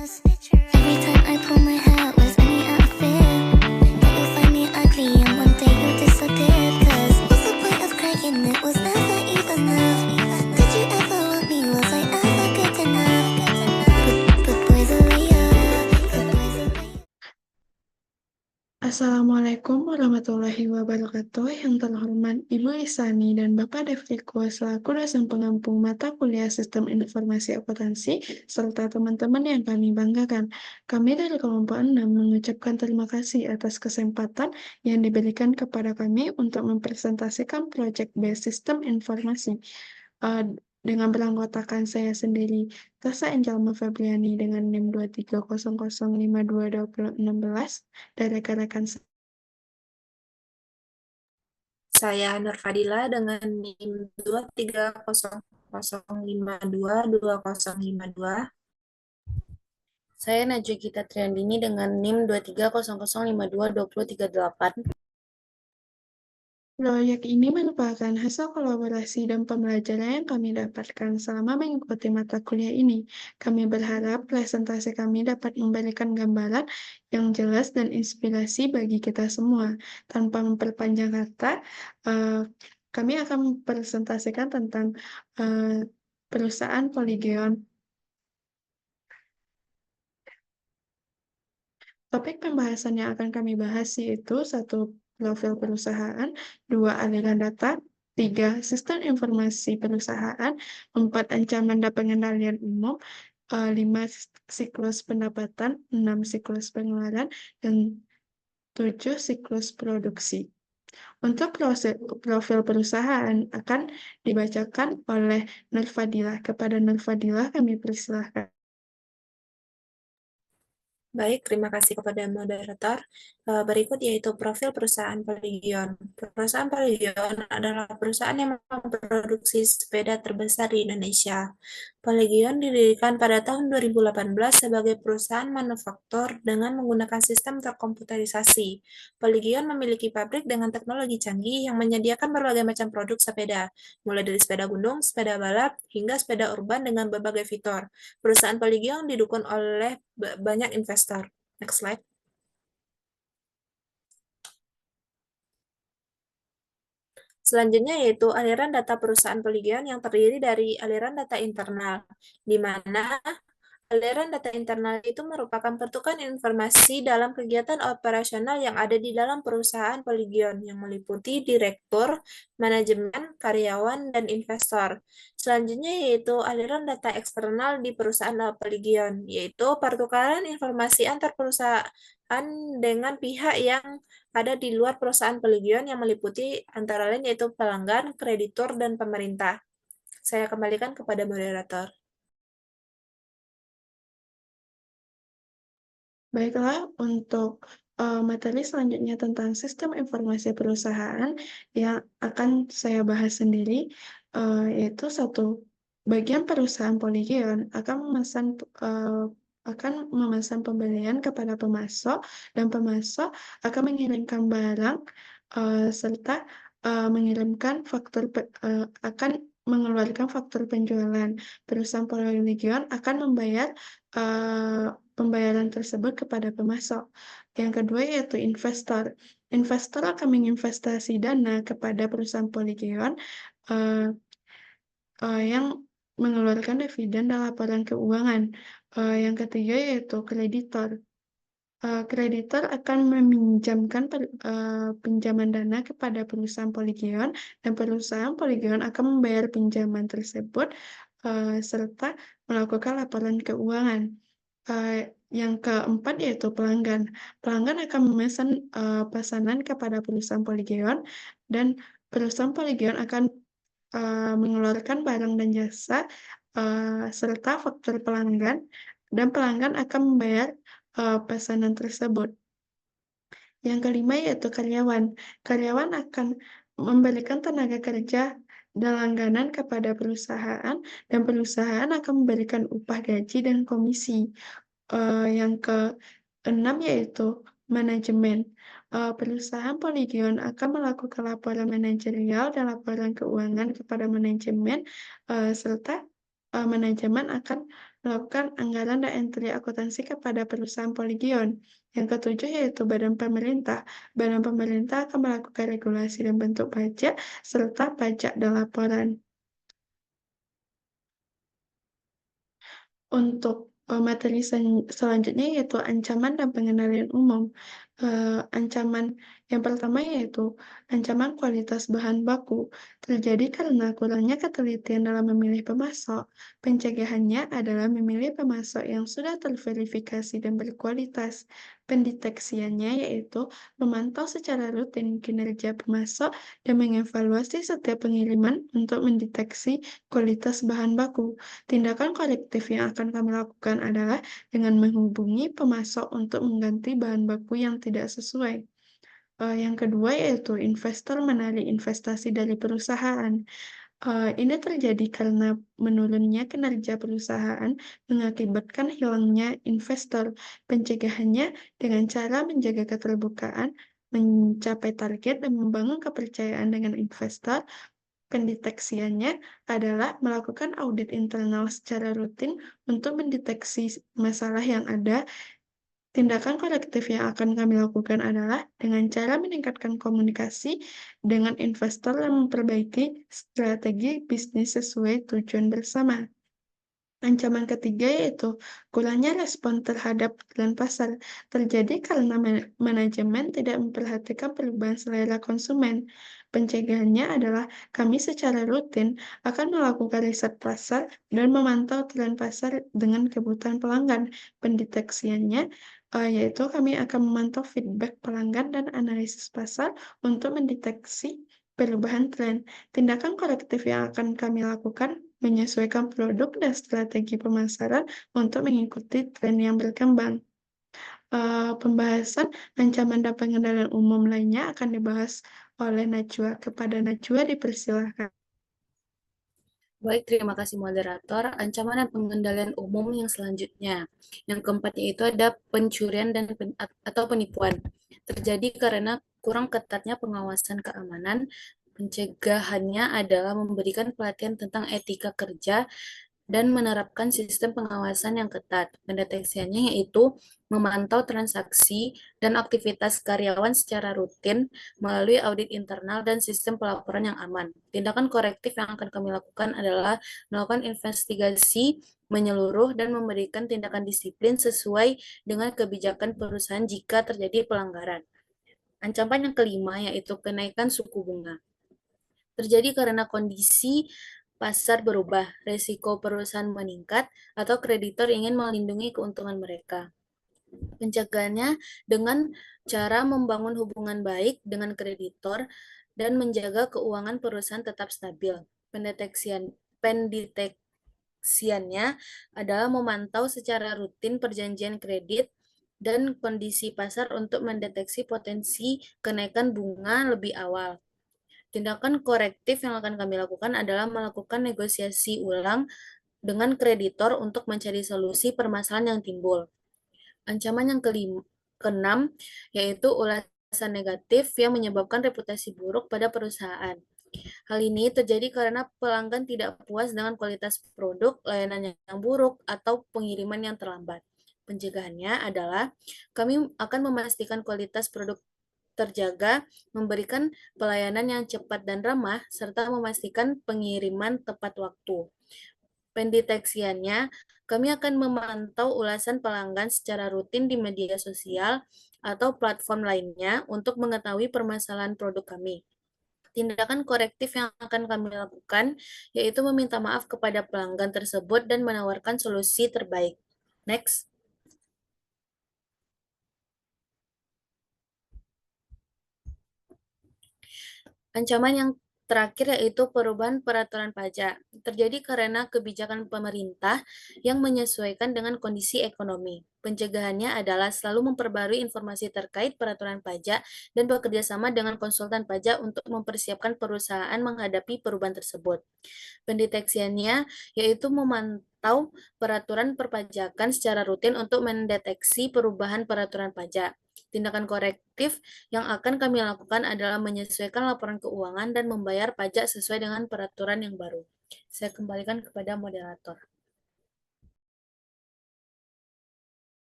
Every time I pull my hair with any outfit, that you find me ugly and one day you disappear. 'Cause what's the point of crying? It was never even enough. Did you ever want me? Was I ever good enough? But boys are layer, but boys are layer. Assalamualaikum warahmatullahi wabarakatuh. Yang terhormat Ibu Isani dan Bapak Devriko selaku dosen pengampu mata kuliah Sistem Informasi Akuntansi serta teman-teman yang kami banggakan. Kami dari kelompok 6 mengucapkan terima kasih atas kesempatan yang diberikan kepada kami untuk mempresentasikan proyek based Sistem Informasi. Eh, dengan beranggotakan saya sendiri, Tasa Angelma Febriani dengan NIM 230052216 dan rekan-rekan Saya Nur Fadila dengan NIM 23005222052. Saya Najwa Gita Triandini dengan NIM 23005222038. Proyek ini merupakan hasil kolaborasi dan pembelajaran yang kami dapatkan selama mengikuti mata kuliah ini. Kami berharap presentasi kami dapat memberikan gambaran yang jelas dan inspirasi bagi kita semua. Tanpa memperpanjang kata, kami akan mempresentasikan tentang perusahaan Polygon. Topik pembahasan yang akan kami bahas yaitu 1. Profil perusahaan, 2. Aliran data, 3. Sistem informasi perusahaan, 4. Ancaman dan pengendalian umum, 5. Siklus pendapatan, 6. Siklus pengeluaran, dan 7. Siklus produksi. Untuk profil perusahaan akan dibacakan oleh Nur Fadilah. Kepada Nur Fadilah kami persilahkan. Baik, terima kasih kepada moderator. Berikut yaitu profil perusahaan Polygon. Perusahaan Polygon adalah perusahaan yang memproduksi sepeda terbesar di Indonesia. Polygon didirikan pada tahun 2018 sebagai perusahaan manufaktur dengan menggunakan sistem terkomputerisasi. Polygon memiliki pabrik dengan teknologi canggih yang menyediakan berbagai macam produk sepeda, mulai dari sepeda gunung, sepeda balap, hingga sepeda urban dengan berbagai fitur. Perusahaan Polygon didukung oleh banyak investor. Next slide. Selanjutnya yaitu aliran data perusahaan Polygon yang terdiri dari aliran data internal, di mana aliran data internal itu merupakan pertukaran informasi dalam kegiatan operasional yang ada di dalam perusahaan Polygon yang meliputi direktur, manajemen, karyawan, dan investor. Selanjutnya yaitu aliran data eksternal di perusahaan Polygon, yaitu pertukaran informasi antar perusahaan dengan pihak yang ada di luar perusahaan Polygon yang meliputi antara lain yaitu pelanggan, kreditur, dan pemerintah. Saya kembalikan kepada moderator. Baiklah, untuk materi selanjutnya tentang sistem informasi perusahaan yang akan saya bahas sendiri, yaitu 1. Bagian perusahaan Polygon akan memesan pembelian kepada pemasok, dan pemasok akan mengirimkan barang serta akan mengeluarkan faktur penjualan. Perusahaan Polygon akan membayar pembayaran tersebut kepada pemasok. Yang kedua yaitu investor. Investor akan menginvestasi dana kepada perusahaan Polygon yang mengeluarkan dividen dan laporan keuangan. Yang ketiga yaitu kreditor. Kreditor akan meminjamkan pinjaman dana kepada perusahaan Polygon, dan perusahaan Polygon akan membayar pinjaman tersebut serta melakukan laporan keuangan. Yang keempat yaitu pelanggan. Pelanggan akan memesan pesanan kepada perusahaan Polygon, dan perusahaan Polygon akan mengeluarkan barang dan jasa serta faktur pelanggan, dan pelanggan akan membayar pesanan tersebut. Yang kelima yaitu karyawan. Karyawan akan memberikan tenaga kerja dan langganan kepada perusahaan, dan perusahaan akan memberikan upah gaji dan komisi. Yang keenam yaitu manajemen. Perusahaan Polygon akan melakukan laporan manajerial dan laporan keuangan kepada manajemen, serta manajemen akan melakukan anggaran dan entry akuntansi kepada perusahaan Polygon. Yang ketujuh yaitu badan pemerintah. Badan pemerintah akan melakukan regulasi dan bentuk pajak serta pajak dan laporan. Untuk materi selanjutnya yaitu ancaman dan pengendalian umum. Ancaman yang pertama yaitu ancaman kualitas bahan baku terjadi karena kurangnya ketelitian dalam memilih pemasok. Pencegahannya adalah memilih pemasok yang sudah terverifikasi dan berkualitas. Pendeteksiannya yaitu memantau secara rutin kinerja pemasok dan mengevaluasi setiap pengiriman untuk mendeteksi kualitas bahan baku. Tindakan korektif yang akan kami lakukan adalah dengan menghubungi pemasok untuk mengganti bahan baku yang tidak sesuai. Yang kedua yaitu investor menarik investasi dari perusahaan. Ini terjadi karena menurunnya kinerja perusahaan mengakibatkan hilangnya investor. Pencegahannya dengan cara menjaga keterbukaan, mencapai target, dan membangun kepercayaan dengan investor. Pendeteksiannya adalah melakukan audit internal secara rutin untuk mendeteksi masalah yang ada. Tindakan korektif yang akan kami lakukan adalah dengan cara meningkatkan komunikasi dengan investor dan memperbaiki strategi bisnis sesuai tujuan bersama. Ancaman ketiga yaitu kurangnya respon terhadap tren pasar terjadi karena manajemen tidak memperhatikan perubahan selera konsumen. Pencegahannya adalah kami secara rutin akan melakukan riset pasar dan memantau tren pasar dengan kebutuhan pelanggan. Pendeteksiannya yaitu kami akan memantau feedback pelanggan dan analisis pasar untuk mendeteksi perubahan tren. Tindakan korektif yang akan kami lakukan menyesuaikan produk dan strategi pemasaran untuk mengikuti tren yang berkembang. Pembahasan ancaman dan pengendalian umum lainnya akan dibahas oleh Najwa. Kepada Najwa dipersilahkan. Baik, terima kasih moderator. Ancaman dan pengendalian umum yang selanjutnya. Yang keempat yaitu ada pencurian dan atau penipuan. Terjadi karena kurang ketatnya pengawasan keamanan. Pencegahannya adalah memberikan pelatihan tentang etika kerja dan menerapkan sistem pengawasan yang ketat. Pendeteksiannya yaitu memantau transaksi dan aktivitas karyawan secara rutin melalui audit internal dan sistem pelaporan yang aman. Tindakan korektif yang akan kami lakukan adalah melakukan investigasi menyeluruh dan memberikan tindakan disiplin sesuai dengan kebijakan perusahaan jika terjadi pelanggaran. Ancaman yang kelima yaitu kenaikan suku bunga. Terjadi karena kondisi pasar berubah, resiko perusahaan meningkat, atau kreditor ingin melindungi keuntungan mereka. Pencegahannya dengan cara membangun hubungan baik dengan kreditor dan menjaga keuangan perusahaan tetap stabil. Pendeteksiannya adalah memantau secara rutin perjanjian kredit dan kondisi pasar untuk mendeteksi potensi kenaikan bunga lebih awal. Tindakan korektif yang akan kami lakukan adalah melakukan negosiasi ulang dengan kreditor untuk mencari solusi permasalahan yang timbul. Ancaman yang keenam yaitu ulasan negatif yang menyebabkan reputasi buruk pada perusahaan. Hal ini terjadi karena pelanggan tidak puas dengan kualitas produk, layanan yang buruk, atau pengiriman yang terlambat. Pencegahannya adalah kami akan memastikan kualitas produk terjaga, memberikan pelayanan yang cepat dan ramah, serta memastikan pengiriman tepat waktu. Pendeteksiannya, kami akan memantau ulasan pelanggan secara rutin di media sosial atau platform lainnya untuk mengetahui permasalahan produk kami. Tindakan korektif yang akan kami lakukan yaitu meminta maaf kepada pelanggan tersebut dan menawarkan solusi terbaik. Next. Ancaman yang terakhir yaitu perubahan peraturan pajak. Terjadi karena kebijakan pemerintah yang menyesuaikan dengan kondisi ekonomi. Pencegahannya adalah selalu memperbarui informasi terkait peraturan pajak dan bekerja sama dengan konsultan pajak untuk mempersiapkan perusahaan menghadapi perubahan tersebut. Pendeteksiannya yaitu memantau peraturan perpajakan secara rutin untuk mendeteksi perubahan peraturan pajak. Tindakan korektif yang akan kami lakukan adalah menyesuaikan laporan keuangan dan membayar pajak sesuai dengan peraturan yang baru. Saya kembalikan kepada moderator.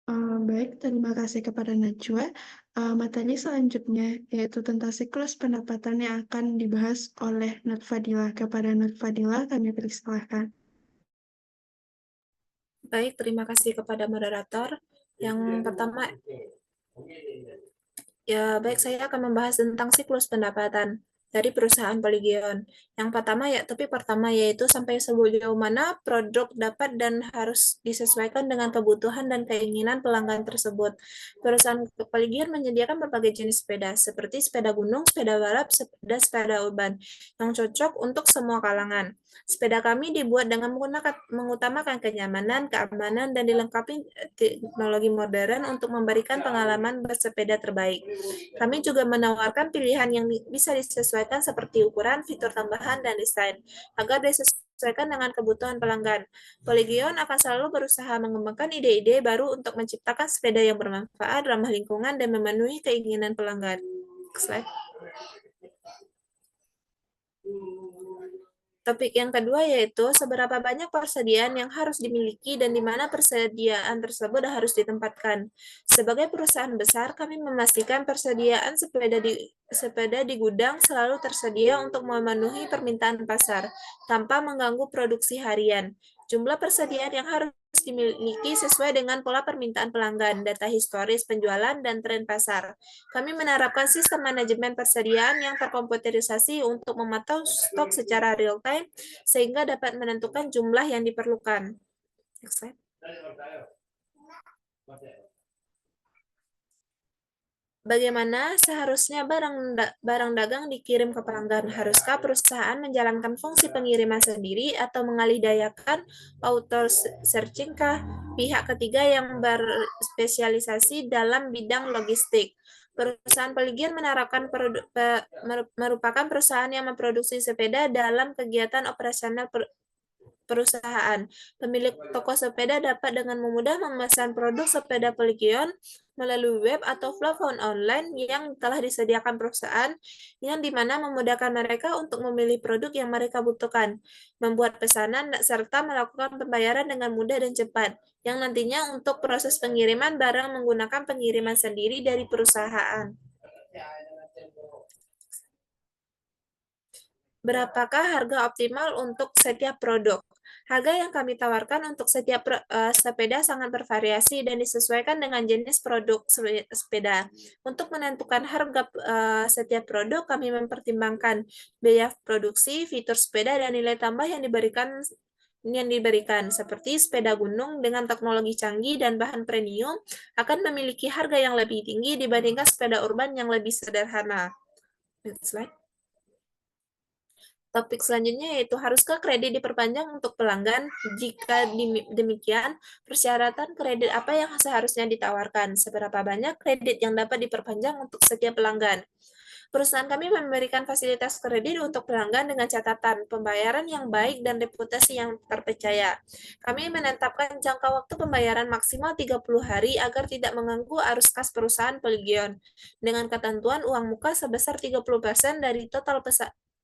Baik, terima kasih kepada Najwa. Materi selanjutnya yaitu tentang siklus pendapatan yang akan dibahas oleh Nur Fadila. Kepada Nur Fadila, kami persilahkan. Baik, terima kasih kepada moderator. Yang pertama, baik, saya akan membahas tentang siklus pendapatan dari perusahaan Polygion. Yang pertama yaitu sampai sejauh mana produk dapat dan harus disesuaikan dengan kebutuhan dan keinginan pelanggan tersebut. Perusahaan Polygion menyediakan berbagai jenis sepeda, seperti sepeda gunung, sepeda balap, sepeda urban, yang cocok untuk semua kalangan. Sepeda kami dibuat dengan mengutamakan kenyamanan, keamanan, dan dilengkapi teknologi modern untuk memberikan pengalaman bersepeda terbaik. Kami juga menawarkan pilihan yang bisa disesuaikan seperti ukuran, fitur tambahan, dan desain, agar disesuaikan dengan kebutuhan pelanggan. Polygion akan selalu berusaha mengembangkan ide-ide baru untuk menciptakan sepeda yang bermanfaat, ramah lingkungan, dan memenuhi keinginan pelanggan. Slide. Topik yang kedua yaitu seberapa banyak persediaan yang harus dimiliki dan di mana persediaan tersebut harus ditempatkan. Sebagai perusahaan besar, kami memastikan persediaan sepeda di gudang selalu tersedia untuk memenuhi permintaan pasar, tanpa mengganggu produksi harian. Jumlah persediaan yang harus dimiliki sesuai dengan pola permintaan pelanggan, data historis penjualan, dan tren pasar. Kami menerapkan sistem manajemen persediaan yang terkomputerisasi untuk memantau stok secara real-time, sehingga dapat menentukan jumlah yang diperlukan. Next slide. Bagaimana seharusnya barang dagang dikirim ke pelanggan? Haruskah perusahaan menjalankan fungsi pengiriman sendiri atau mengalihdayakan auto searching kah? Pihak ketiga yang berspesialisasi dalam bidang logistik. Perusahaan Polygion merupakan perusahaan yang memproduksi sepeda dalam kegiatan operasional perusahaan. Pemilik toko sepeda dapat dengan mudah memesan produk sepeda Polygion melalui web atau platform online yang telah disediakan perusahaan, yang dimana memudahkan mereka untuk memilih produk yang mereka butuhkan, membuat pesanan, serta melakukan pembayaran dengan mudah dan cepat, yang nantinya untuk proses pengiriman barang menggunakan pengiriman sendiri dari perusahaan. Berapakah harga optimal untuk setiap produk? Harga yang kami tawarkan untuk setiap sepeda sangat bervariasi dan disesuaikan dengan jenis produk sepeda. Untuk menentukan harga setiap produk, kami mempertimbangkan biaya produksi, fitur sepeda, dan nilai tambah yang diberikan seperti sepeda gunung dengan teknologi canggih dan bahan premium akan memiliki harga yang lebih tinggi dibandingkan sepeda urban yang lebih sederhana. Next slide. Topik selanjutnya yaitu haruskah kredit diperpanjang untuk pelanggan? Jika demikian, persyaratan kredit apa yang seharusnya ditawarkan? Seberapa banyak kredit yang dapat diperpanjang untuk setiap pelanggan? Perusahaan kami memberikan fasilitas kredit untuk pelanggan dengan catatan pembayaran yang baik dan reputasi yang terpercaya. Kami menetapkan jangka waktu pembayaran maksimal 30 hari agar tidak mengganggu arus kas perusahaan Polygion, dengan ketentuan uang muka sebesar 30% dari total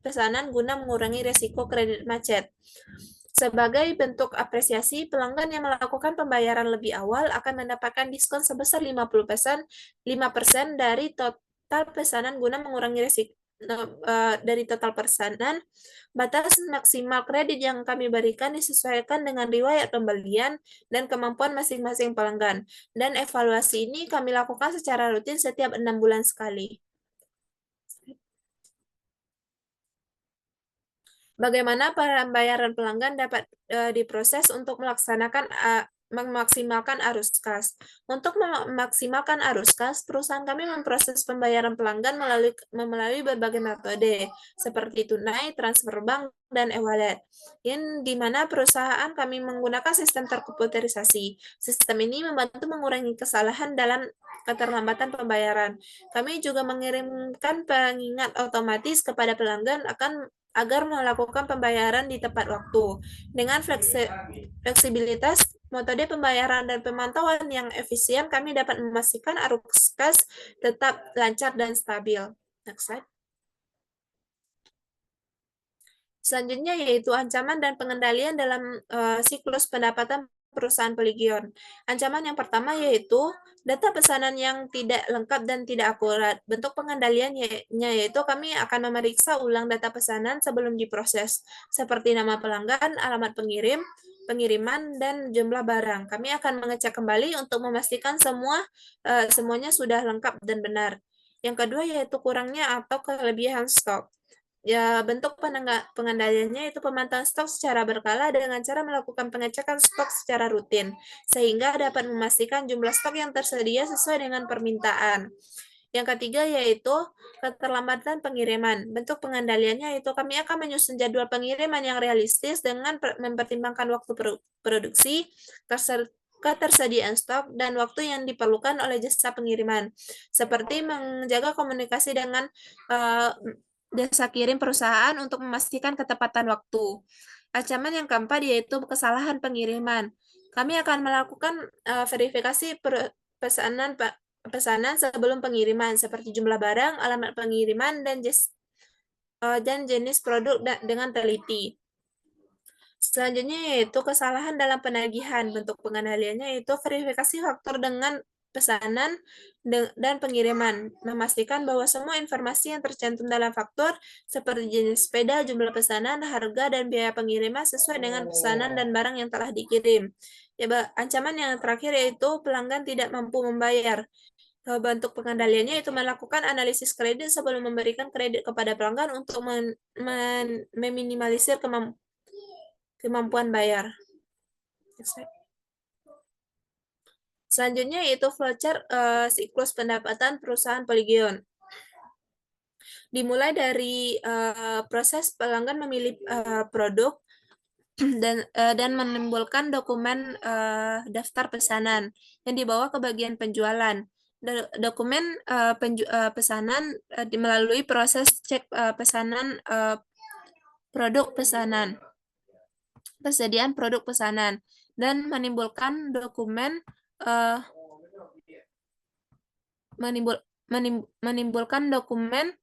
pesanan guna mengurangi resiko kredit macet. Sebagai bentuk apresiasi, pelanggan yang melakukan pembayaran lebih awal akan mendapatkan diskon sebesar 5% dari total pesanan guna mengurangi resiko dari total pesanan. Batas maksimal kredit yang kami berikan disesuaikan dengan riwayat pembelian dan kemampuan masing-masing pelanggan. Dan evaluasi ini kami lakukan secara rutin setiap 6 bulan sekali. Bagaimana pembayaran pelanggan dapat diproses untuk memaksimalkan arus kas. Untuk memaksimalkan arus kas, perusahaan kami memproses pembayaran pelanggan melalui berbagai metode, seperti tunai, transfer bank, dan e-wallet, yang dimana perusahaan kami menggunakan sistem terkomputerisasi. Sistem ini membantu mengurangi kesalahan dalam keterlambatan pembayaran. Kami juga mengirimkan pengingat otomatis kepada pelanggan agar melakukan pembayaran di tepat waktu. Dengan fleksibilitas, metode pembayaran dan pemantauan yang efisien, kami dapat memastikan arus kas tetap lancar dan stabil. Next slide. Selanjutnya yaitu ancaman dan pengendalian dalam siklus pendapatan perusahaan Peligion. Ancaman yang pertama yaitu data pesanan yang tidak lengkap dan tidak akurat. Bentuk pengendaliannya yaitu kami akan memeriksa ulang data pesanan sebelum diproses, seperti nama pelanggan, alamat pengirim, pengiriman, dan jumlah barang. Kami akan mengecek kembali untuk memastikan semuanya sudah lengkap dan benar. Yang kedua yaitu kurangnya atau kelebihan stok. Ya, bentuk pengendaliannya itu pemantauan stok secara berkala dengan cara melakukan pengecekan stok secara rutin, sehingga dapat memastikan jumlah stok yang tersedia sesuai dengan permintaan. Yang ketiga yaitu keterlambatan pengiriman. Bentuk pengendaliannya itu kami akan menyusun jadwal pengiriman yang realistis dengan mempertimbangkan waktu produksi, ketersediaan stok, dan waktu yang diperlukan oleh jasa pengiriman, seperti menjaga komunikasi dengan jasa kirim perusahaan untuk memastikan ketepatan waktu. Ancaman yang keempat yaitu kesalahan pengiriman. Kami akan melakukan verifikasi pesanan sebelum pengiriman, seperti jumlah barang, alamat pengiriman, dan jenis produk dengan teliti. Selanjutnya yaitu kesalahan dalam penagihan. Bentuk pengendaliannya yaitu verifikasi faktur dengan pesanan dan pengiriman, memastikan bahwa semua informasi yang tercantum dalam faktur seperti jenis sepeda, jumlah pesanan, harga, dan biaya pengiriman sesuai dengan pesanan dan barang yang telah dikirim. Ya, ancaman yang terakhir yaitu pelanggan tidak mampu membayar. Bentuk pengendaliannya itu melakukan analisis kredit sebelum memberikan kredit kepada pelanggan untuk meminimalisir kemampuan bayar. Selanjutnya yaitu flowchart siklus pendapatan perusahaan Peligion. Dimulai dari proses pelanggan memilih produk dan menimbulkan dokumen daftar pesanan yang dibawa ke bagian penjualan. Dokumen pesanan melalui proses cek pesanan produk pesanan, persediaan produk pesanan, dan menimbulkan dokumen menimbulkan dokumen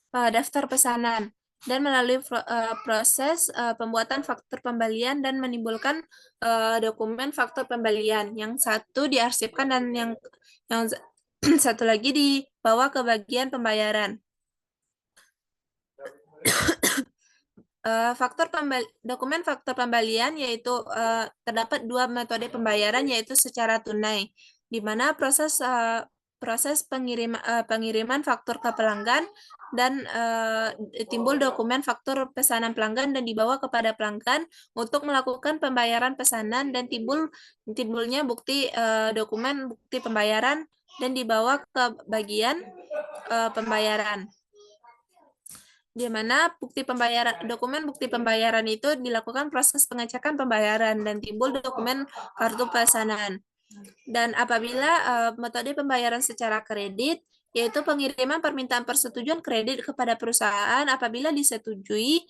daftar pesanan, dan melalui proses pembuatan faktur pembelian dan menimbulkan dokumen faktur pembelian. Yang satu diarsipkan dan yang satu lagi dibawa ke bagian pembayaran. Dokumen faktur pembelian yaitu terdapat dua metode pembayaran, yaitu secara tunai, di mana proses pengiriman faktur ke pelanggan, dan timbul dokumen faktur pesanan pelanggan dan dibawa kepada pelanggan untuk melakukan pembayaran pesanan, dan timbulnya dokumen bukti pembayaran dan dibawa ke bagian pembayaran, di mana dokumen bukti pembayaran itu dilakukan proses pengecekan pembayaran dan timbul dokumen kartu pesanan. Dan apabila metode pembayaran secara kredit, yaitu pengiriman permintaan persetujuan kredit kepada perusahaan apabila disetujui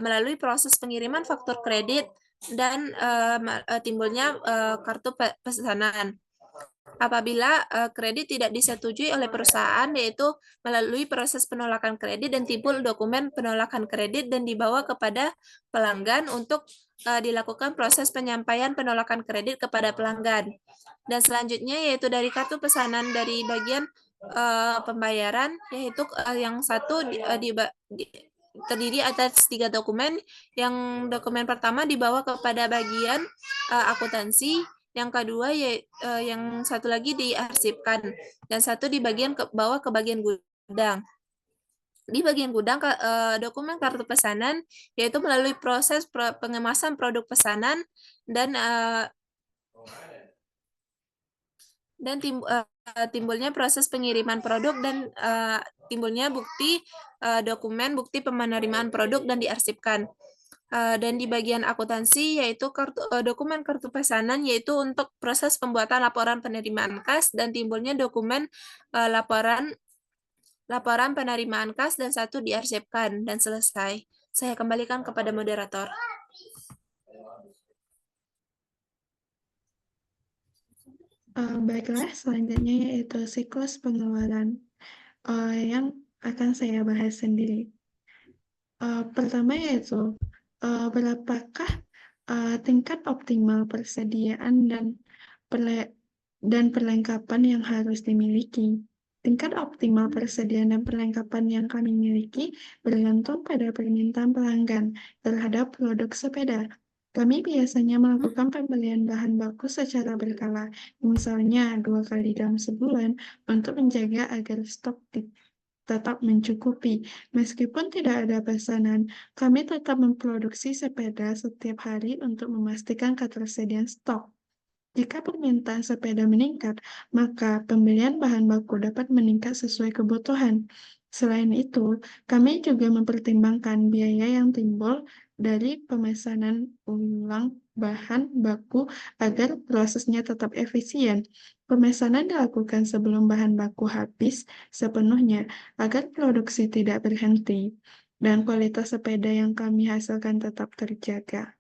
melalui proses pengiriman faktur kredit dan timbulnya kartu pesanan. Apabila kredit tidak disetujui oleh perusahaan, yaitu melalui proses penolakan kredit dan timbul dokumen penolakan kredit dan dibawa kepada pelanggan untuk dilakukan proses penyampaian penolakan kredit kepada pelanggan. Dan selanjutnya yaitu dari kartu pesanan dari bagian pembayaran, yaitu yang satu terdiri atas 3 dokumen. Yang dokumen pertama dibawa kepada bagian akuntansi, yang kedua yang satu lagi diarsipkan, dan satu di bagian bawah ke bagian gudang. Di bagian gudang dokumen kartu pesanan yaitu melalui proses pengemasan produk pesanan dan timbulnya proses pengiriman produk dan timbulnya dokumen bukti penerimaan produk dan diarsipkan. Dan di bagian akuntansi yaitu dokumen kartu pesanan yaitu untuk proses pembuatan laporan penerimaan kas dan timbulnya dokumen laporan penerimaan kas dan satu diarsipkan dan selesai. Saya kembalikan kepada moderator. Baiklah, selanjutnya yaitu siklus pengeluaran yang akan saya bahas sendiri. Pertama yaitu berapakah tingkat optimal persediaan dan perlengkapan yang harus dimiliki. Tingkat optimal persediaan dan perlengkapan yang kami miliki bergantung pada permintaan pelanggan terhadap produk sepeda. Kami biasanya melakukan pembelian bahan baku secara berkala, misalnya 2 kali dalam sebulan, untuk menjaga agar stok tetap mencukupi. Meskipun tidak ada pesanan, kami tetap memproduksi sepeda setiap hari untuk memastikan ketersediaan stok. Jika permintaan sepeda meningkat, maka pembelian bahan baku dapat meningkat sesuai kebutuhan. Selain itu, kami juga mempertimbangkan biaya yang timbul dari pemesanan ulang bahan baku agar prosesnya tetap efisien. Pemesanan dilakukan sebelum bahan baku habis sepenuhnya agar produksi tidak berhenti dan kualitas sepeda yang kami hasilkan tetap terjaga.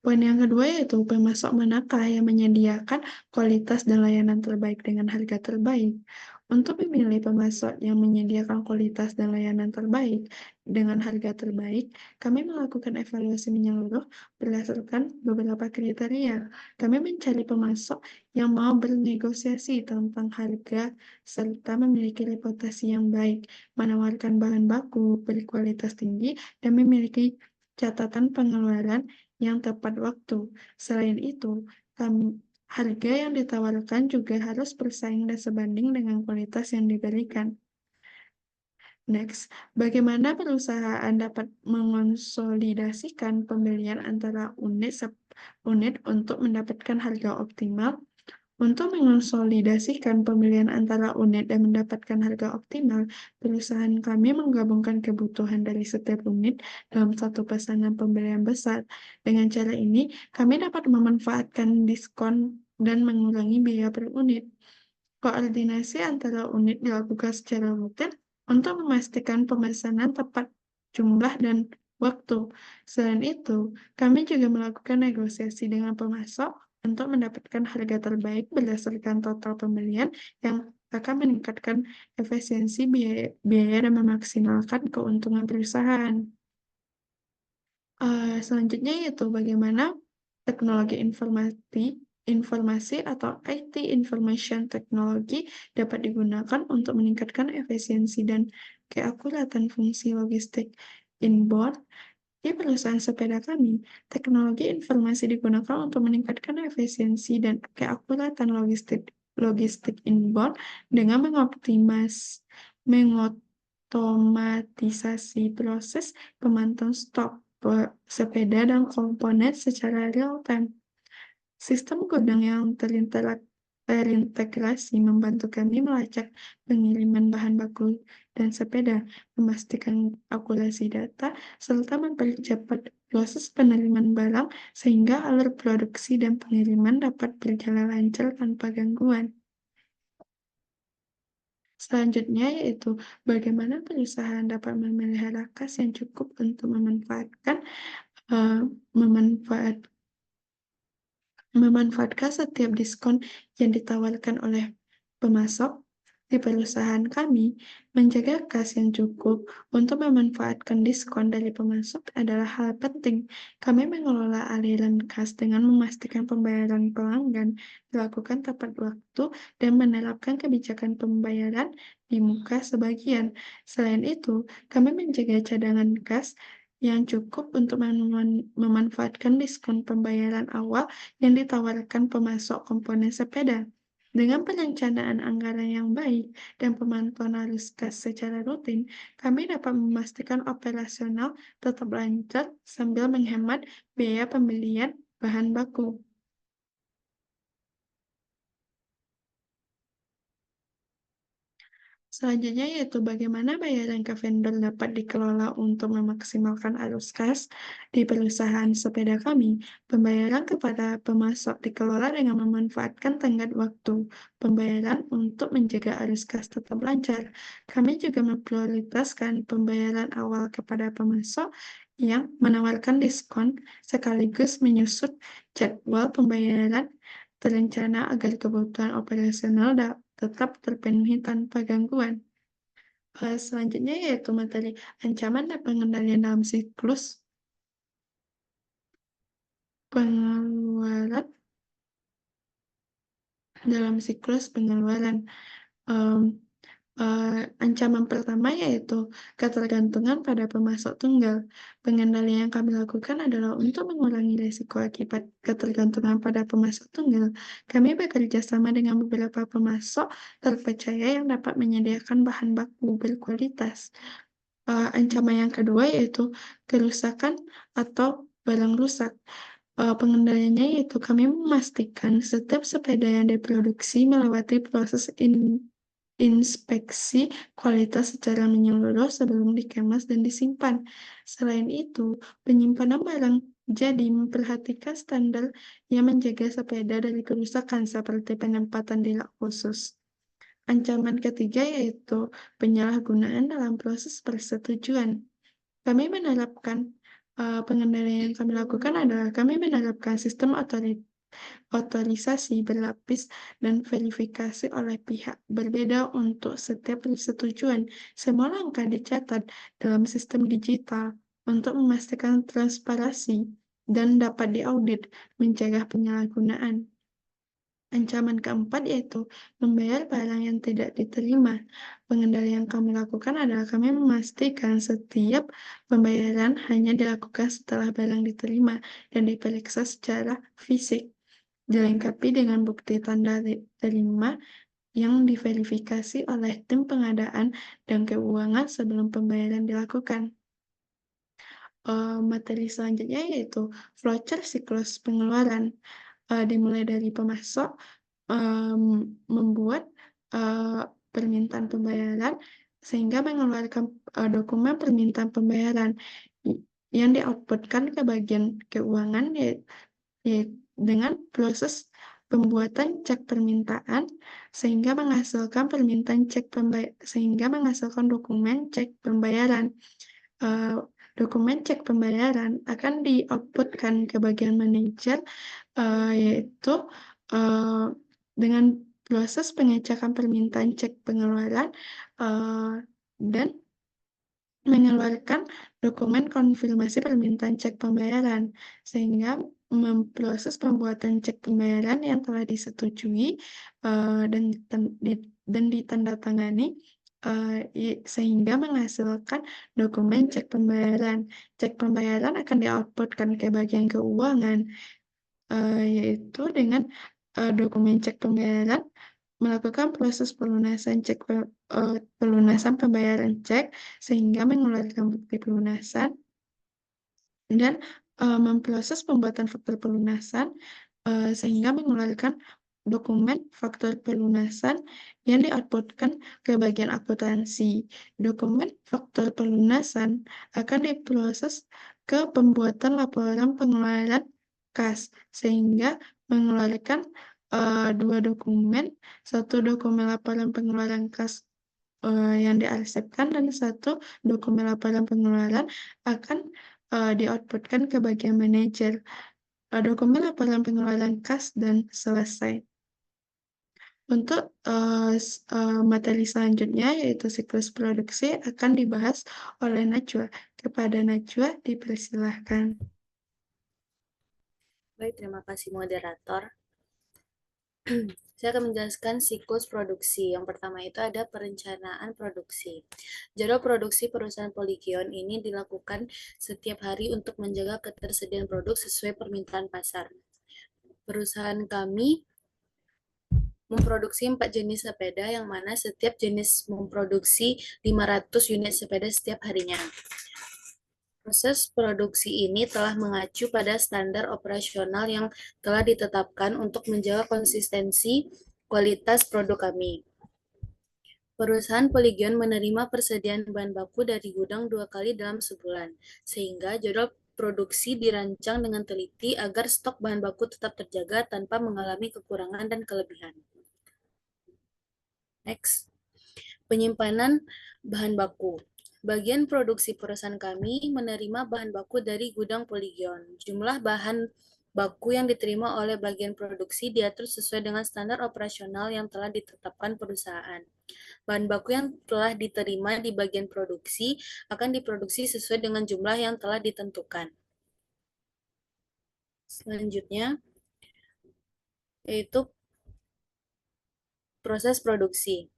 Poin yang kedua yaitu pemasok manakah yang menyediakan kualitas dan layanan terbaik dengan harga terbaik. Untuk memilih pemasok yang menyediakan kualitas dan layanan terbaik dengan harga terbaik, kami melakukan evaluasi menyeluruh berdasarkan beberapa kriteria. Kami mencari pemasok yang mau bernegosiasi tentang harga serta memiliki reputasi yang baik, menawarkan bahan baku berkualitas tinggi, dan memiliki catatan pengeluaran yang tepat waktu. Selain itu, harga yang ditawarkan juga harus bersaing dan sebanding dengan kualitas yang diberikan. Next, bagaimana perusahaan dapat mengonsolidasikan pembelian antara unit untuk mendapatkan harga optimal? Untuk mengonsolidasikan pembelian antara unit dan mendapatkan harga optimal, perusahaan kami menggabungkan kebutuhan dari setiap unit dalam satu pesanan pembelian besar. Dengan cara ini, kami dapat memanfaatkan diskon dan mengurangi biaya per unit. Koordinasi antara unit dilakukan secara rutin untuk memastikan pemesanan tepat jumlah dan waktu. Selain itu, kami juga melakukan negosiasi dengan pemasok untuk mendapatkan harga terbaik berdasarkan total pembelian yang akan meningkatkan efisiensi biaya dan memaksimalkan keuntungan perusahaan. Selanjutnya yaitu bagaimana teknologi informasi atau IT Information Technology dapat digunakan untuk meningkatkan efisiensi dan keakuratan fungsi logistik inbound. Di perusahaan sepeda kami, teknologi informasi digunakan untuk meningkatkan efisiensi dan keakuratan logistik inbound dengan mengotomatisasi proses pemantauan stok sepeda dan komponen secara real time. Sistem gudang yang terintegrasi membantu kami melacak pengiriman bahan baku dan sepeda, memastikan akurasi data, serta mempercepat proses penerimaan barang sehingga alur produksi dan pengiriman dapat berjalan lancar tanpa gangguan. Selanjutnya yaitu bagaimana perusahaan dapat memelihara kas yang cukup untuk memanfaatkan setiap diskon yang ditawarkan oleh pemasok. Di perusahaan kami, menjaga kas yang cukup untuk memanfaatkan diskon dari pemasok adalah hal penting. Kami mengelola aliran kas dengan memastikan pembayaran pelanggan dilakukan tepat waktu dan menerapkan kebijakan pembayaran di muka sebagian. Selain itu, kami menjaga cadangan kas yang cukup untuk memanfaatkan diskon pembayaran awal yang ditawarkan pemasok komponen sepeda. Dengan perencanaan anggaran yang baik dan pemantauan arus kas secara rutin, kami dapat memastikan operasional tetap lancar sambil menghemat biaya pembelian bahan baku. Selanjutnya yaitu bagaimana bayaran ke vendor dapat dikelola untuk memaksimalkan arus kas. Di perusahaan sepeda kami, pembayaran kepada pemasok dikelola dengan memanfaatkan tenggat waktu pembayaran untuk menjaga arus kas tetap lancar. Kami juga memprioritaskan pembayaran awal kepada pemasok yang menawarkan diskon sekaligus menyusut jadwal pembayaran terencana agar kebutuhan operasional tetap terpenuhi tanpa gangguan. Selanjutnya yaitu materi ancaman dan pengendalian dalam siklus pengeluaran dalam siklus pengeluaran. Em, Ancaman pertama yaitu ketergantungan pada pemasok tunggal. Pengendalian yang kami lakukan adalah untuk mengurangi risiko akibat ketergantungan pada pemasok tunggal. Kami bekerja sama dengan beberapa pemasok terpercaya yang dapat menyediakan bahan baku berkualitas. Ancaman yang kedua yaitu kerusakan atau barang rusak. Pengendaliannya yaitu kami memastikan setiap sepeda yang diproduksi melewati proses inspeksi kualitas secara menyeluruh sebelum dikemas dan disimpan. Selain itu, penyimpanan barang jadi memperhatikan standar yang menjaga sepeda dari kerusakan seperti penempatan di rak khusus. Ancaman ketiga yaitu penyalahgunaan dalam proses persetujuan. Kami menerapkan pengendalian yang kami lakukan adalah kami menerapkan sistem otorisasi berlapis dan verifikasi oleh pihak berbeda untuk setiap persetujuan. Semua langkah dicatat dalam sistem digital untuk memastikan transparansi dan dapat diaudit, mencegah penyalahgunaan. Ancaman keempat yaitu membayar barang yang tidak diterima. Pengendalian yang kami lakukan adalah kami memastikan setiap pembayaran hanya dilakukan setelah barang diterima dan diperiksa secara fisik, dilengkapi dengan bukti tanda terima yang diverifikasi oleh tim pengadaan dan keuangan sebelum pembayaran dilakukan. Materi selanjutnya yaitu flowchart siklus pengeluaran. Dimulai dari pemasok membuat permintaan pembayaran sehingga mengeluarkan dokumen permintaan pembayaran yang di-outputkan ke bagian keuangan dengan proses pembuatan cek permintaan sehingga menghasilkan dokumen cek pembayaran. Dokumen cek pembayaran akan di-outputkan ke bagian manajer yaitu dengan proses pengecekan permintaan cek pengeluaran dan mengeluarkan dokumen konfirmasi permintaan cek pembayaran sehingga memproses pembuatan cek pembayaran yang telah disetujui dan ditandatangani sehingga menghasilkan dokumen cek pembayaran. Cek pembayaran akan di-outputkan ke bagian keuangan yaitu dengan dokumen cek pembayaran melakukan proses pelunasan pelunasan pembayaran cek sehingga mengeluarkan bukti pelunasan dan memproses pembuatan faktur pelunasan sehingga mengeluarkan dokumen faktur pelunasan yang di-outputkan ke bagian akuntansi. Dokumen faktur pelunasan akan diproses ke pembuatan laporan pengeluaran kas sehingga mengeluarkan dua dokumen, satu dokumen laporan pengeluaran kas yang diarsipkan dan satu dokumen laporan pengeluaran akan di-outputkan ke bagian manajer. Dokumen laporan pengeluaran kas dan selesai. Untuk materi selanjutnya yaitu siklus produksi akan dibahas oleh Najwa. Kepada Najwa dipersilahkan. Baik, terima kasih moderator. Saya akan menjelaskan siklus produksi. Yang pertama itu ada perencanaan produksi. Jadwal produksi perusahaan Polygion ini dilakukan setiap hari untuk menjaga ketersediaan produk sesuai permintaan pasar. Perusahaan kami memproduksi 4 jenis sepeda yang mana setiap jenis memproduksi 500 unit sepeda setiap harinya. Proses produksi ini telah mengacu pada standar operasional yang telah ditetapkan untuk menjaga konsistensi kualitas produk kami. Perusahaan Polygion menerima persediaan bahan baku dari gudang 2 kali dalam sebulan, sehingga jadwal produksi dirancang dengan teliti agar stok bahan baku tetap terjaga tanpa mengalami kekurangan dan kelebihan. Next, penyimpanan bahan baku. Bagian produksi perusahaan kami menerima bahan baku dari gudang Polygion. Jumlah bahan baku yang diterima oleh bagian produksi diatur sesuai dengan standar operasional yang telah ditetapkan perusahaan. Bahan baku yang telah diterima di bagian produksi akan diproduksi sesuai dengan jumlah yang telah ditentukan. Selanjutnya yaitu proses produksi.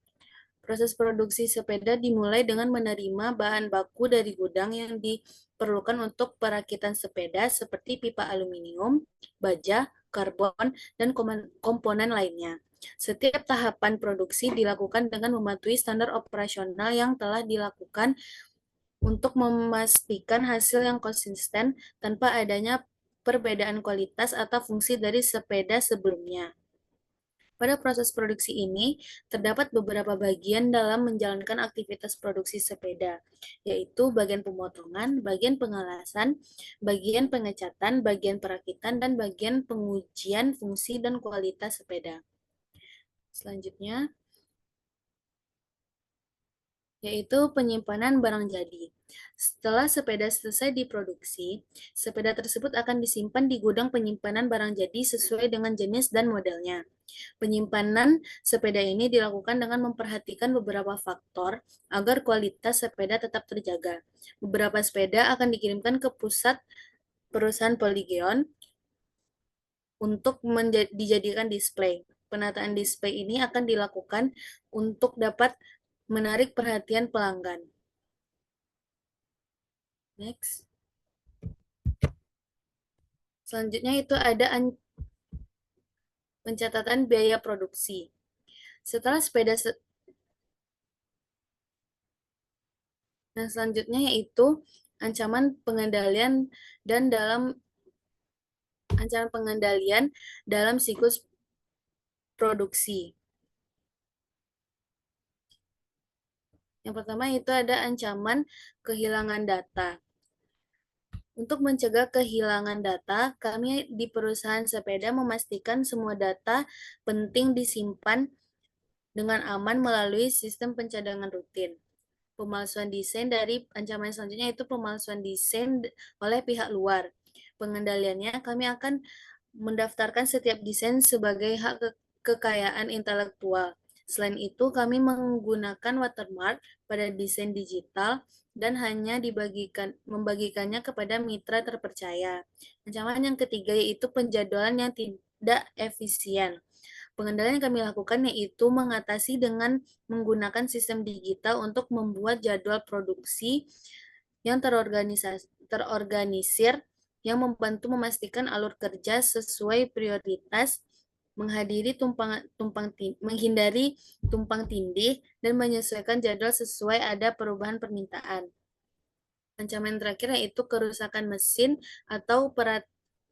Proses produksi sepeda dimulai dengan menerima bahan baku dari gudang yang diperlukan untuk perakitan sepeda seperti pipa aluminium, baja, karbon, dan komponen lainnya. Setiap tahapan produksi dilakukan dengan mematuhi standar operasional yang telah dilakukan untuk memastikan hasil yang konsisten tanpa adanya perbedaan kualitas atau fungsi dari sepeda sebelumnya. Pada proses produksi ini, terdapat beberapa bagian dalam menjalankan aktivitas produksi sepeda, yaitu bagian pemotongan, bagian pengelasan, bagian pengecatan, bagian perakitan, dan bagian pengujian fungsi dan kualitas sepeda. Selanjutnya, yaitu penyimpanan barang jadi. Setelah sepeda selesai diproduksi, sepeda tersebut akan disimpan di gudang penyimpanan barang jadi sesuai dengan jenis dan modelnya. Penyimpanan sepeda ini dilakukan dengan memperhatikan beberapa faktor agar kualitas sepeda tetap terjaga. Beberapa sepeda akan dikirimkan ke pusat perusahaan Polygon untuk dijadikan display. Penataan display ini akan dilakukan untuk dapat menarik perhatian pelanggan. Next. Selanjutnya itu ada pencatatan biaya produksi. Setelah sepeda Nah, selanjutnya yaitu ancaman pengendalian dalam siklus produksi. Yang pertama itu ada ancaman kehilangan data. Untuk mencegah kehilangan data, kami di perusahaan sepeda memastikan semua data penting disimpan dengan aman melalui sistem pencadangan rutin. Pemalsuan desain dari ancaman selanjutnya itu pemalsuan desain oleh pihak luar. Pengendaliannya, kami akan mendaftarkan setiap desain sebagai hak kekayaan intelektual. Selain itu, kami menggunakan watermark pada desain digital dan hanya membagikannya kepada mitra terpercaya. Ancaman yang ketiga yaitu penjadwalan yang tidak efisien. Pengendalian yang kami lakukan yaitu mengatasi dengan menggunakan sistem digital untuk membuat jadwal produksi yang terorganisir yang membantu memastikan alur kerja sesuai prioritas, menghindari tumpang tindih, dan menyesuaikan jadwal sesuai ada perubahan permintaan. Ancaman terakhir yaitu kerusakan mesin atau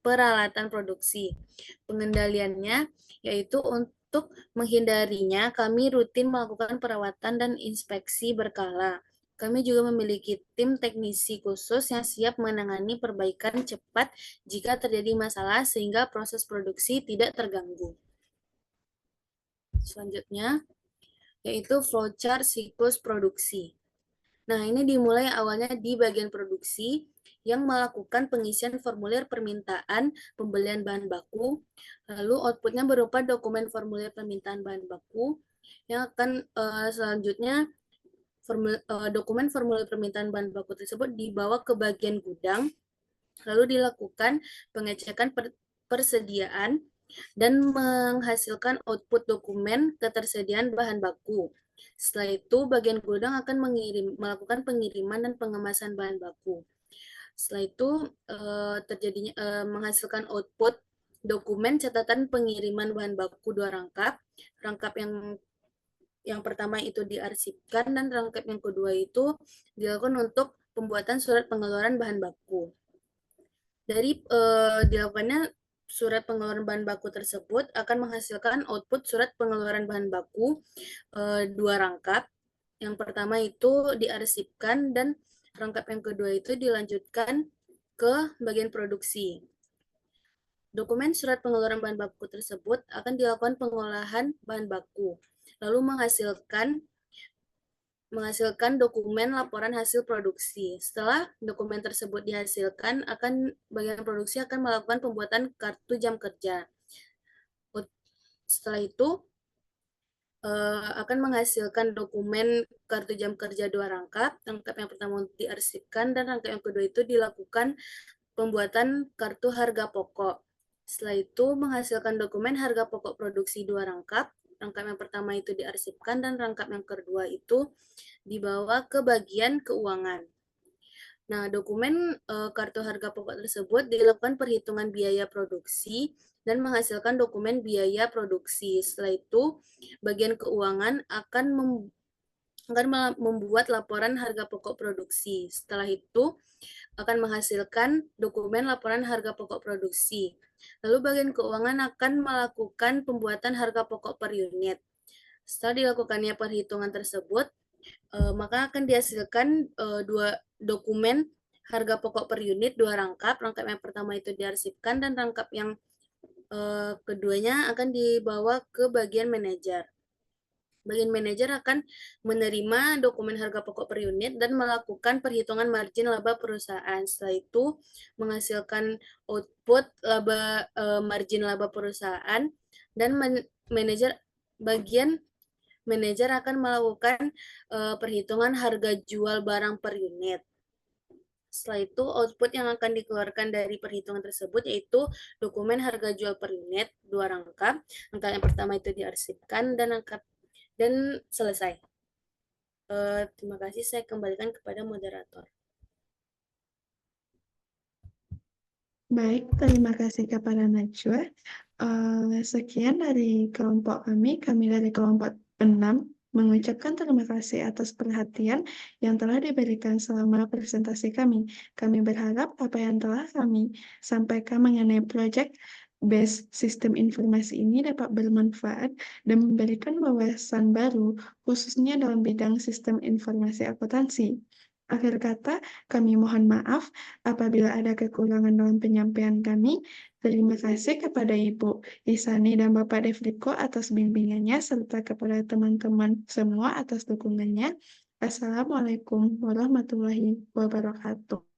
peralatan produksi. Pengendaliannya yaitu untuk menghindarinya, kami rutin melakukan perawatan dan inspeksi berkala. Kami juga memiliki tim teknisi khusus yang siap menangani perbaikan cepat jika terjadi masalah sehingga proses produksi tidak terganggu. Selanjutnya, yaitu flowchart siklus produksi. Nah, ini dimulai awalnya di bagian produksi yang melakukan pengisian formulir permintaan pembelian bahan baku, lalu outputnya berupa dokumen formulir permintaan bahan baku, yang akan selanjutnya dokumen formulir permintaan bahan baku tersebut dibawa ke bagian gudang, lalu dilakukan pengecekan persediaan dan menghasilkan output dokumen ketersediaan bahan baku. Setelah itu, bagian gudang akan melakukan pengiriman dan pengemasan bahan baku. Setelah itu, menghasilkan output dokumen catatan pengiriman bahan baku 2 rangkap. Rangkap yang pertama itu diarsipkan dan rangkap yang kedua itu dilakukan untuk pembuatan surat pengeluaran bahan baku. Dari dilakukannya surat pengeluaran bahan baku tersebut akan menghasilkan output surat pengeluaran bahan baku 2 rangkap. Yang pertama itu diarsipkan dan rangkap yang kedua itu dilanjutkan ke bagian produksi. Dokumen surat pengeluaran bahan baku tersebut akan dilakukan pengolahan bahan baku, lalu menghasilkan dokumen laporan hasil produksi. Setelah dokumen tersebut dihasilkan, bagian produksi akan melakukan pembuatan kartu jam kerja. Setelah itu, akan menghasilkan dokumen kartu jam kerja 2 rangkap. Rangkap yang pertama diarsipkan dan rangkap yang kedua itu dilakukan pembuatan kartu harga pokok. Setelah itu menghasilkan dokumen harga pokok produksi 2 rangkap. Rangkap yang pertama itu diarsipkan dan rangkap yang kedua itu dibawa ke bagian keuangan. Nah, dokumen kartu harga pokok tersebut dilakukan perhitungan biaya produksi dan menghasilkan dokumen biaya produksi. Setelah itu, bagian keuangan akan membuat laporan harga pokok produksi. Setelah itu, akan menghasilkan dokumen laporan harga pokok produksi. Lalu bagian keuangan akan melakukan pembuatan harga pokok per unit. Setelah dilakukannya perhitungan tersebut, maka akan dihasilkan dua dokumen harga pokok per unit, 2 rangkap. Rangkap yang pertama itu diarsipkan dan rangkap yang keduanya akan dibawa ke bagian manajer. Bagian manajer akan menerima dokumen harga pokok per unit dan melakukan perhitungan margin laba perusahaan. Setelah itu menghasilkan output margin laba perusahaan dan bagian manajer akan melakukan perhitungan harga jual barang per unit. Setelah itu output yang akan dikeluarkan dari perhitungan tersebut yaitu dokumen harga jual per unit 2 rangkap. Rangkap yang pertama itu diarsipkan dan selesai. Terima kasih, saya kembalikan kepada moderator. Baik, terima kasih kepada Najwa. Sekian dari kelompok kami dari kelompok 6 mengucapkan terima kasih atas perhatian yang telah diberikan selama presentasi kami. Kami berharap apa yang telah kami sampaikan mengenai proyek based sistem informasi ini dapat bermanfaat dan memberikan wawasan baru, khususnya dalam bidang sistem informasi akuntansi. Akhir kata, kami mohon maaf apabila ada kekurangan dalam penyampaian kami. Terima kasih kepada Ibu Isani dan Bapak Devliko atas bimbingannya, serta kepada teman-teman semua atas dukungannya. Assalamualaikum warahmatullahi wabarakatuh.